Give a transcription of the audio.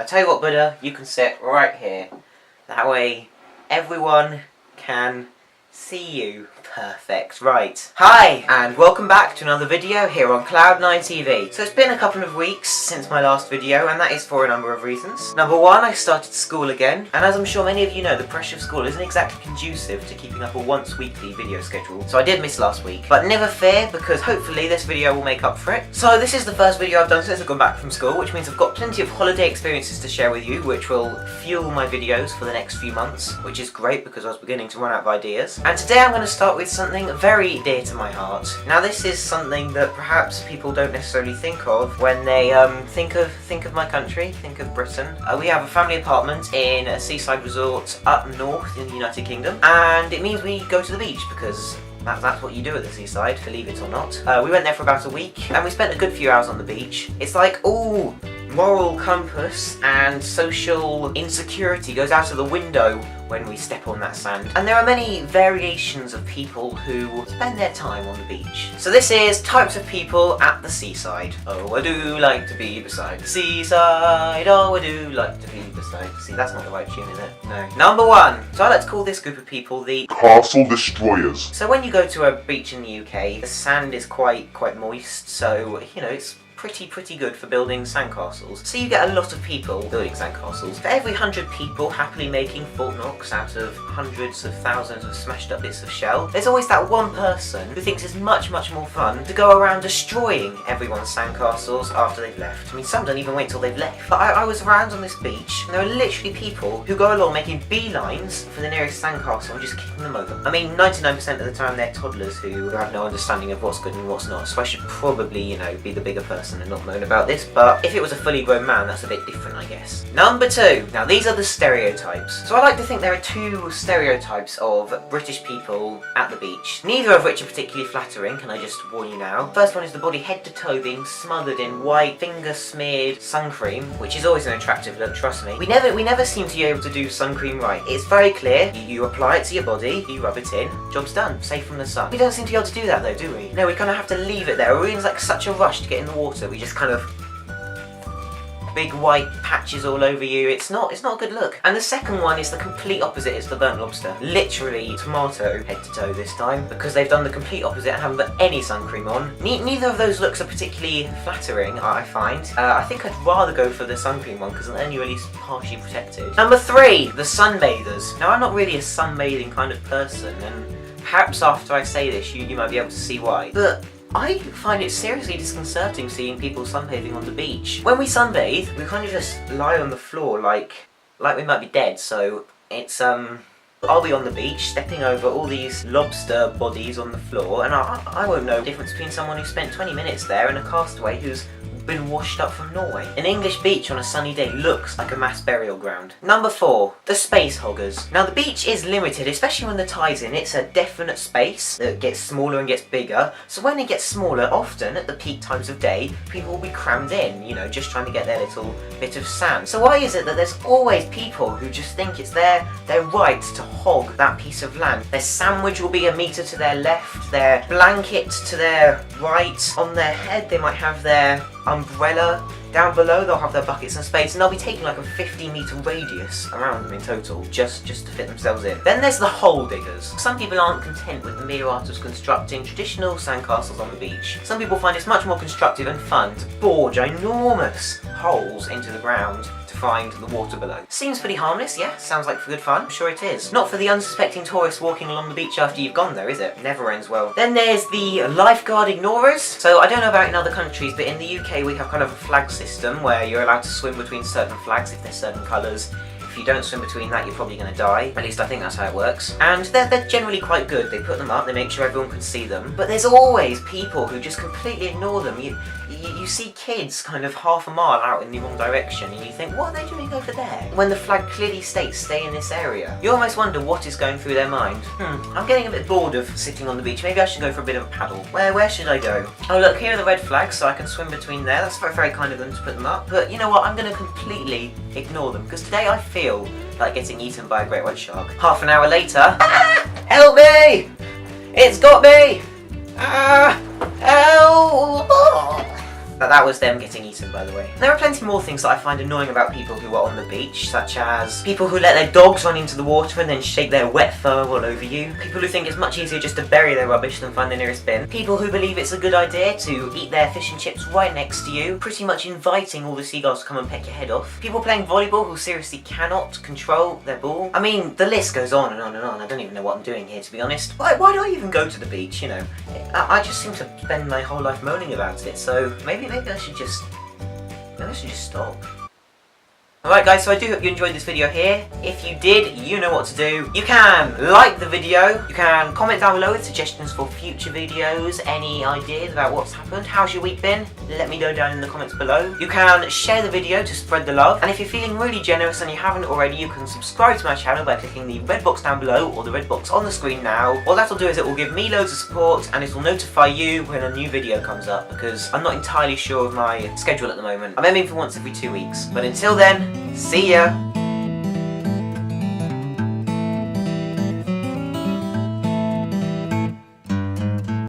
I tell you what, Buddha, you can sit right here. That way, everyone can see you. Perfect. Right. Hi, and welcome back to another video here on Cloud9 TV. So it's been a couple of weeks since my last video, and that is for a number of reasons. Number one, I started school again, and as I'm sure many of you know, the pressure of school isn't exactly conducive to keeping up a once-weekly video schedule. So I did miss last week, but never fear, because hopefully this video will make up for it. So this is the first video I've done since I've gone back from school, which means I've got plenty of holiday experiences to share with you, which will fuel my videos for the next few months, which is great because I was beginning to run out of ideas. And today I'm going to start with something very dear to my heart. Now this is something that perhaps people don't necessarily think of when they think of my country, think of Britain. We have a family apartment in a seaside resort up north in the United Kingdom, and it means we go to the beach because that's what you do at the seaside, believe it or not. We went there for about a week, and we spent a good few hours on the beach. It's like, ooh, moral compass and social insecurity goes out of the window when we step on that sand. And there are many variations of people who spend their time on the beach. So this is types of people at the seaside. Oh, I do like to be beside the seaside. Oh, I do like to be beside. See, that's not the right tune, is it? No. Number one. So I like to call this group of people the Castle Destroyers. So when you go to a beach in the UK, the sand is quite moist, so, you know, it's pretty good for building sandcastles. So you get a lot of people building sandcastles. For every 100 people happily making Fort Knox out of hundreds of thousands of smashed up bits of shell, there's always that one person who thinks it's much more fun to go around destroying everyone's sandcastles after they've left. I mean, some don't even wait till they've left. But I was around on this beach, and there are literally people who go along making beelines for the nearest sandcastle and just kicking them over. I mean, 99% of the time they're toddlers who have no understanding of what's good and what's not, so I should probably, you know, be the bigger person and not moan about this, but if it was a fully grown man, that's a bit different, I guess. Number two. Now these are the stereotypes. So I like to think there are two stereotypes of British people at the beach, neither of which are particularly flattering, can I just warn you now. First one is the body head to toe being smothered in white, finger-smeared sun cream, which is always an attractive look, trust me. We never seem to be able to do sun cream right. It's very clear, you apply it to your body, you rub it in, job's done, safe from the sun. We don't seem to be able to do that though, do we? No, we kind of have to leave it there. We're in like such a rush to get in the water, we just kind of big white patches all over you. It's not a good look. And the second one is the complete opposite. It's the burnt lobster. Literally tomato head to toe this time, because they've done the complete opposite and haven't put any sun cream on. Neither of those looks are particularly flattering, I find. I think I'd rather go for the sun cream one because then you're at least partially protected. Number three, the sunbathers. Now I'm not really a sunbathing kind of person, and perhaps after I say this you might be able to see why. But I find it seriously disconcerting seeing people sunbathing on the beach. When we sunbathe, we kind of just lie on the floor like we might be dead, so it's I'll be on the beach, stepping over all these lobster bodies on the floor, and I won't know the difference between someone who spent 20 minutes there and a castaway who's been washed up from Norway. An English beach on a sunny day looks like a mass burial ground. Number four, the space hoggers. Now the beach is limited, especially when the tide's in. It's a definite space that gets smaller and gets bigger. So when it gets smaller, often at the peak times of day, people will be crammed in, you know, just trying to get their little bit of sand. So why is it that there's always people who just think it's their right to hog that piece of land? Their sandwich will be a metre to their left, their blanket to their right, on their head they might have their umbrella, down below they'll have their buckets and spades, and they'll be taking like a 50-metre radius around them in total, just to fit themselves in. Then there's the hole diggers. Some people aren't content with the mere art of constructing traditional sandcastles on the beach. Some people find it's much more constructive and fun to bore ginormous holes into the ground to find the water below. Seems pretty harmless, yeah? Sounds like good fun. Sure it is. Not for the unsuspecting tourists walking along the beach after you've gone there, is it? Never ends well. Then there's the lifeguard ignorers. So I don't know about in other countries, but in the UK we have kind of a flag system where you're allowed to swim between certain flags if they're certain colours. If you don't swim between that, you're probably going to die. At least I think that's how it works. And they're generally quite good. They put them up, they make sure everyone can see them. But there's always people who just completely ignore them. You see kids kind of half a mile out in the wrong direction, and you think, what are they doing over there? When the flag clearly states stay in this area. You almost wonder what is going through their mind. I'm getting a bit bored of sitting on the beach. Maybe I should go for a bit of a paddle. Where should I go? Oh look, here are the red flags, so I can swim between there. That's very kind of them to put them up. But you know what? I'm going to completely ignore them, because today I feel like getting eaten by a great white shark. Half an hour later, help me! It's got me! Help! That was them getting eaten, by the way. There are plenty more things that I find annoying about people who are on the beach, such as people who let their dogs run into the water and then shake their wet fur all over you. People who think it's much easier just to bury their rubbish than find the nearest bin. People who believe it's a good idea to eat their fish and chips right next to you, pretty much inviting all the seagulls to come and peck your head off. People playing volleyball who seriously cannot control their ball. I mean, the list goes on and on and on. I don't even know what I'm doing here, to be honest. Why do I even go to the beach, you know? I just seem to spend my whole life moaning about it, so maybe I should just stop. Alright guys, so I do hope you enjoyed this video here. If you did, you know what to do. You can like the video, you can comment down below with suggestions for future videos, any ideas about what's happened, how's your week been? Let me know down in the comments below. You can share the video to spread the love, and if you're feeling really generous and you haven't already, you can subscribe to my channel by clicking the red box down below or the red box on the screen now. What that'll do is it will give me loads of support and it will notify you when a new video comes up, because I'm not entirely sure of my schedule at the moment. I'm aiming for once every 2 weeks, but until then, see ya!